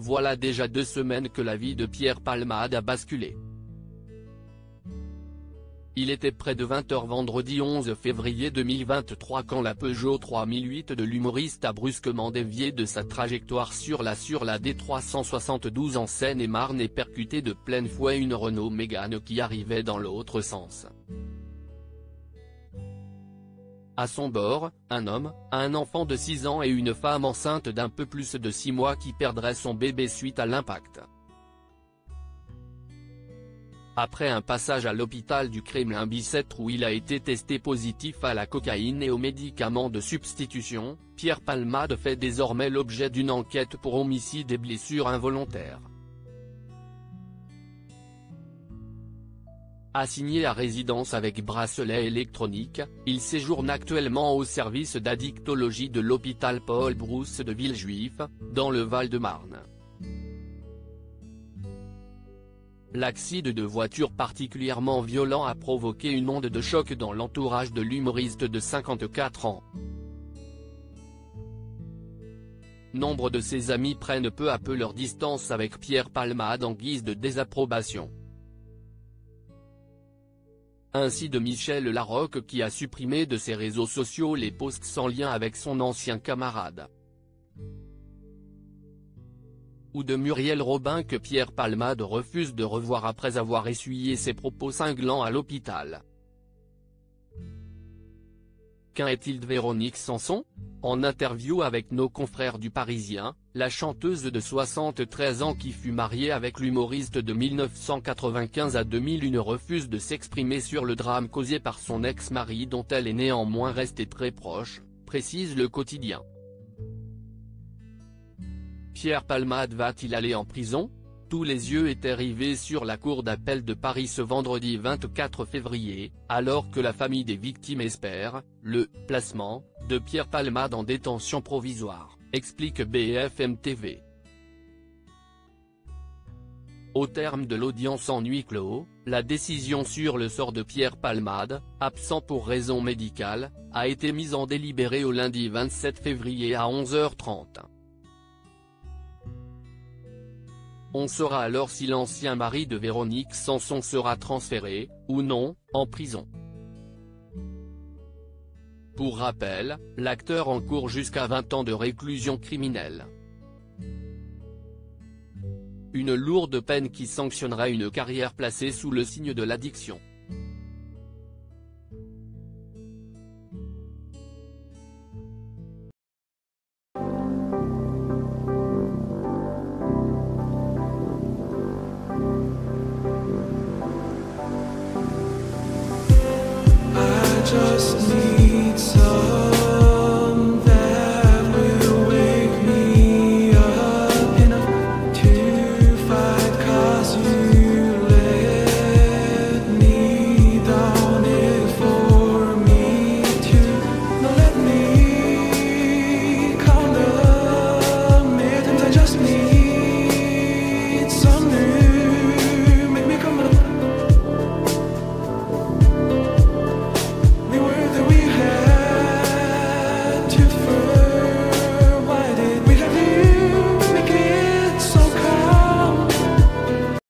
voilà déjà 2 semaines que la vie de Pierre Palmade a basculé. Il était près de 20h vendredi 11 février 2023 quand la Peugeot 3008 de l'humoriste a brusquement dévié de sa trajectoire sur la D372 en Seine-et-Marne et percuté de plein fouet une Renault Mégane qui arrivait dans l'autre sens. À son bord, un homme, un enfant de 6 ans et une femme enceinte d'un peu plus de 6 mois qui perdrait son bébé suite à l'impact. Après un passage à l'hôpital du Kremlin-Bicêtre où il a été testé positif à la cocaïne et aux médicaments de substitution, Pierre Palmade fait désormais l'objet d'une enquête pour homicide et blessures involontaires. Assigné à résidence avec bracelet électronique, il séjourne actuellement au service d'addictologie de l'hôpital Paul Brousse de Villejuif, dans le Val-de-Marne. L'accident de voiture particulièrement violent a provoqué une onde de choc dans l'entourage de l'humoriste de 54 ans. Nombre de ses amis prennent peu à peu leur distance avec Pierre Palmade en guise de désapprobation. Ainsi de Michel Larocque qui a supprimé de ses réseaux sociaux les posts sans lien avec son ancien camarade. Ou de Muriel Robin que Pierre Palmade refuse de revoir après avoir essuyé ses propos cinglants à l'hôpital. Qu'en est-il de Véronique Sanson? En interview avec nos confrères du Parisien, la chanteuse de 73 ans qui fut mariée avec l'humoriste de 1995 à 2001 refuse de s'exprimer sur le drame causé par son ex-mari dont elle est néanmoins restée très proche, précise le quotidien. Pierre Palmade va-t-il aller en prison? Tous les yeux étaient rivés sur la cour d'appel de Paris ce vendredi 24 février, alors que la famille des victimes espère le « placement » de Pierre Palmade en détention provisoire, explique BFM TV. Au terme de l'audience en huis clos, la décision sur le sort de Pierre Palmade, absent pour raison médicale, a été mise en délibéré au lundi 27 février à 11h30. On saura alors si l'ancien mari de Véronique Sanson sera transféré, ou non, en prison. Pour rappel, l'acteur encourt jusqu'à 20 ans de réclusion criminelle. Une lourde peine qui sanctionnera une carrière placée sous le signe de l'addiction. Just need